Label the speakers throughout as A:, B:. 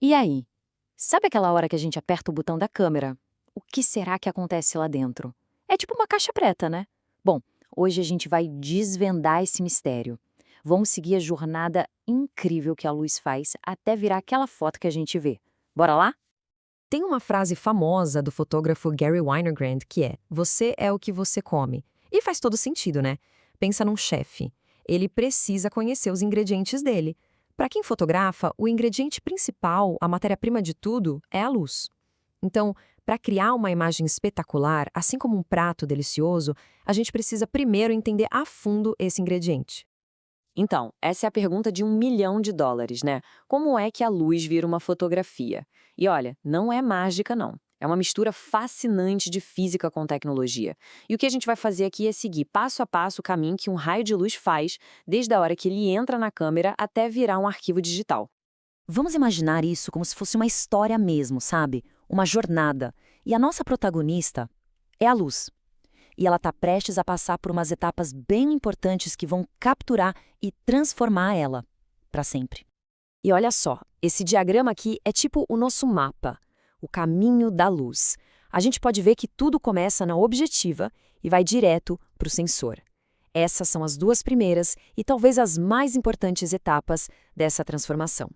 A: E aí? Sabe aquela hora que a gente aperta o botão da câmera? O que será que acontece lá dentro? É tipo uma caixa preta, né? Bom, hoje a gente vai desvendar esse mistério. Vamos seguir a jornada incrível que a luz faz até virar aquela foto que a gente vê. Bora lá?
B: Tem uma frase famosa do fotógrafo Gary Winogrand que é: "Você é o que você come". E faz todo sentido, né? Pensa num chefe. Ele precisa conhecer os ingredientes dele. Para quem fotografa, o ingrediente principal, a matéria-prima de tudo, é a luz. Então, para criar uma imagem espetacular, assim como um prato delicioso, a gente precisa primeiro entender a fundo esse ingrediente.
A: Então, essa é a pergunta de US$ 1 milhão, né? Como é que a luz vira uma fotografia? E olha, não é mágica, não. É uma mistura fascinante de física com tecnologia. E o que a gente vai fazer aqui é seguir passo a passo o caminho que um raio de luz faz, desde a hora que ele entra na câmera até virar um arquivo digital. Vamos imaginar isso como se fosse uma história mesmo, sabe? Uma jornada. E a nossa protagonista é a luz. E ela está prestes a passar por umas etapas bem importantes que vão capturar e transformar ela para sempre. E olha só, esse diagrama aqui é tipo o nosso mapa, o caminho da luz. A gente pode ver que tudo começa na objetiva e vai direto para o sensor. Essas são as duas primeiras e talvez as mais importantes etapas dessa transformação.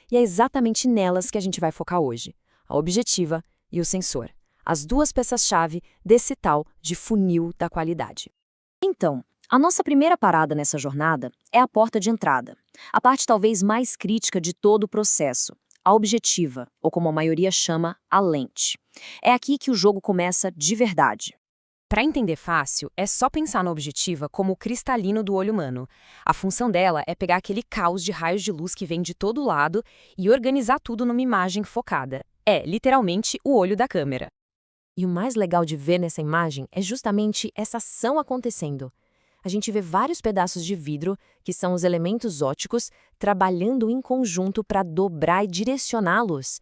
A: E é exatamente nelas que a gente vai focar hoje, a objetiva e o sensor. As duas peças-chave desse tal de funil da qualidade. Então, a nossa primeira parada nessa jornada é a porta de entrada, a parte talvez mais crítica de todo o processo, a objetiva, ou como a maioria chama, a lente. É aqui que o jogo começa de verdade.
B: Para entender fácil, é só pensar na objetiva como o cristalino do olho humano. A função dela é pegar aquele caos de raios de luz que vem de todo lado e organizar tudo numa imagem focada. É, literalmente, o olho da câmera. E o mais legal de ver nessa imagem é justamente essa ação acontecendo. A gente vê vários pedaços de vidro, que são os elementos ópticos, trabalhando em conjunto para dobrar e direcionar a luz.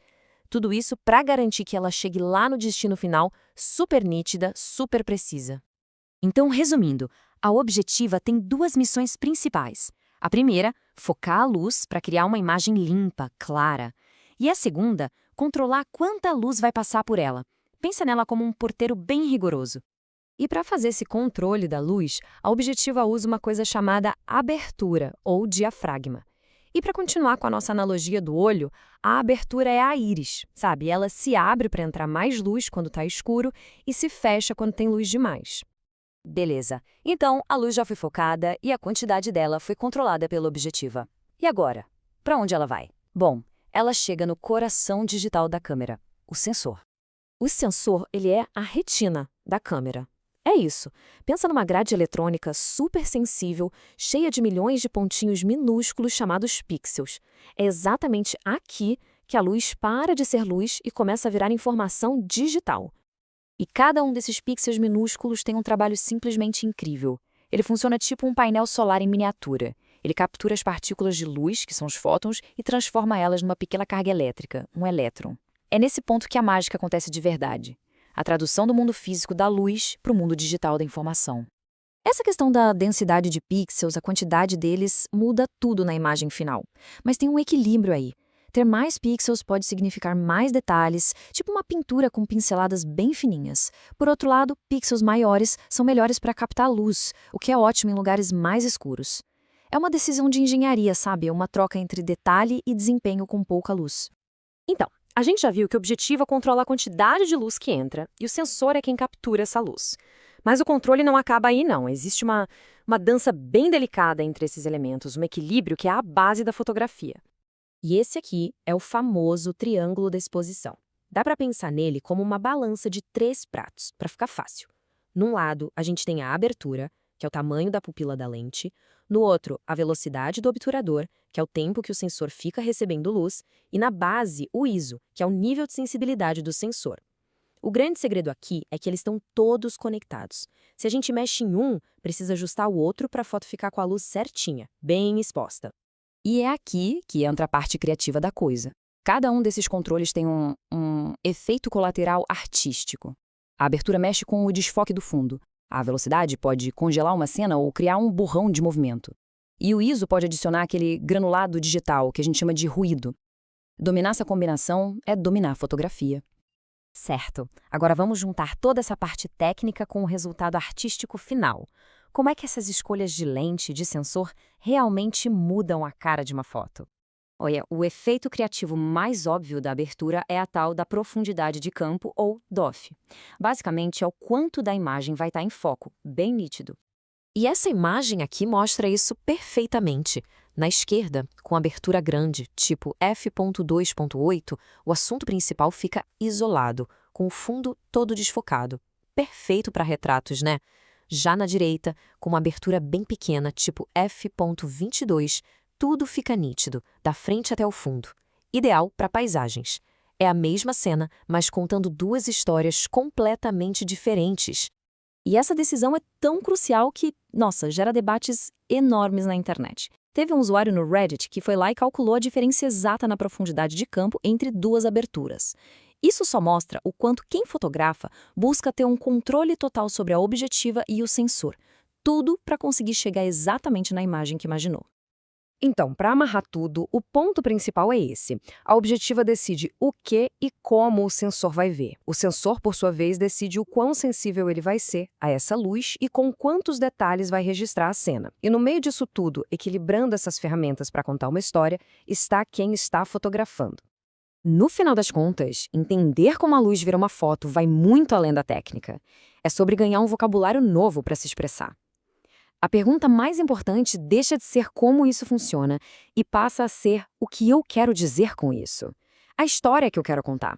B: Tudo isso para garantir que ela chegue lá no destino final super nítida, super precisa.
A: Então, resumindo, a objetiva tem duas missões principais. A primeira, focar a luz para criar uma imagem limpa, clara. E a segunda, controlar quanta luz vai passar por ela. Pensa nela como um porteiro bem rigoroso.
B: E para fazer esse controle da luz, a objetiva usa uma coisa chamada abertura, ou diafragma. E para continuar com a nossa analogia do olho, a abertura é a íris, sabe? Ela se abre para entrar mais luz quando está escuro e se fecha quando tem luz demais.
A: Beleza. Então, a luz já foi focada e a quantidade dela foi controlada pela objetiva. E agora? Para onde ela vai? Bom, ela chega no coração digital da câmera, o sensor.
B: O sensor, ele é a retina da câmera. É isso. Pensa numa grade eletrônica super sensível, cheia de milhões de pontinhos minúsculos chamados pixels. É exatamente aqui que a luz para de ser luz e começa a virar informação digital.
A: E cada um desses pixels minúsculos tem um trabalho simplesmente incrível. Ele funciona tipo um painel solar em miniatura. Ele captura as partículas de luz, que são os fótons, e transforma elas numa pequena carga elétrica, um elétron. É nesse ponto que a mágica acontece de verdade. A tradução do mundo físico da luz para o mundo digital da informação. Essa questão da densidade de pixels, a quantidade deles, muda tudo na imagem final. Mas tem um equilíbrio aí. Ter mais pixels pode significar mais detalhes, tipo uma pintura com pinceladas bem fininhas. Por outro lado, pixels maiores são melhores para captar luz, o que é ótimo em lugares mais escuros. É uma decisão de engenharia, sabe? Uma troca entre detalhe e desempenho com pouca luz.
B: Então, a gente já viu que o objetivo controla a quantidade de luz que entra e o sensor é quem captura essa luz. Mas o controle não acaba aí, não. Existe uma dança bem delicada entre esses elementos, um equilíbrio que é a base da fotografia. E esse aqui é o famoso triângulo da exposição. Dá para pensar nele como uma balança de 3 pratos, para ficar fácil. Num lado, a gente tem a abertura, que é o tamanho da pupila da lente. No outro, a velocidade do obturador, que é o tempo que o sensor fica recebendo luz. E na base, o ISO, que é o nível de sensibilidade do sensor. O grande segredo aqui é que eles estão todos conectados. Se a gente mexe em um, precisa ajustar o outro para a foto ficar com a luz certinha, bem exposta.
A: E é aqui que entra a parte criativa da coisa. Cada um desses controles tem um efeito colateral artístico. A abertura mexe com o desfoque do fundo. A velocidade pode congelar uma cena ou criar um borrão de movimento. E o ISO pode adicionar aquele granulado digital, que a gente chama de ruído. Dominar essa combinação é dominar a fotografia.
B: Certo. Agora vamos juntar toda essa parte técnica com o resultado artístico final. Como é que essas escolhas de lente e de sensor realmente mudam a cara de uma foto?
A: Olha, o efeito criativo mais óbvio da abertura é a tal da profundidade de campo, ou DOF. Basicamente, é o quanto da imagem vai estar em foco, bem nítido. E essa imagem aqui mostra isso perfeitamente. Na esquerda, com abertura grande, tipo f.2.8, o assunto principal fica isolado, com o fundo todo desfocado. Perfeito para retratos, né? Já na direita, com uma abertura bem pequena, tipo f.22, tudo fica nítido, da frente até o fundo. Ideal para paisagens. É a mesma cena, mas contando duas histórias completamente diferentes.
B: E essa decisão é tão crucial que, nossa, gera debates enormes na internet. Teve um usuário no Reddit que foi lá e calculou a diferença exata na profundidade de campo entre duas aberturas. Isso só mostra o quanto quem fotografa busca ter um controle total sobre a objetiva e o sensor. Tudo para conseguir chegar exatamente na imagem que imaginou. Então, para amarrar tudo, o ponto principal é esse. A objetiva decide o que e como o sensor vai ver. O sensor, por sua vez, decide o quão sensível ele vai ser a essa luz e com quantos detalhes vai registrar a cena. E no meio disso tudo, equilibrando essas ferramentas para contar uma história, está quem está fotografando. No final das contas, entender como a luz vira uma foto vai muito além da técnica. É sobre ganhar um vocabulário novo para se expressar. A pergunta mais importante deixa de ser como isso funciona e passa a ser o que eu quero dizer com isso. A história que eu quero contar.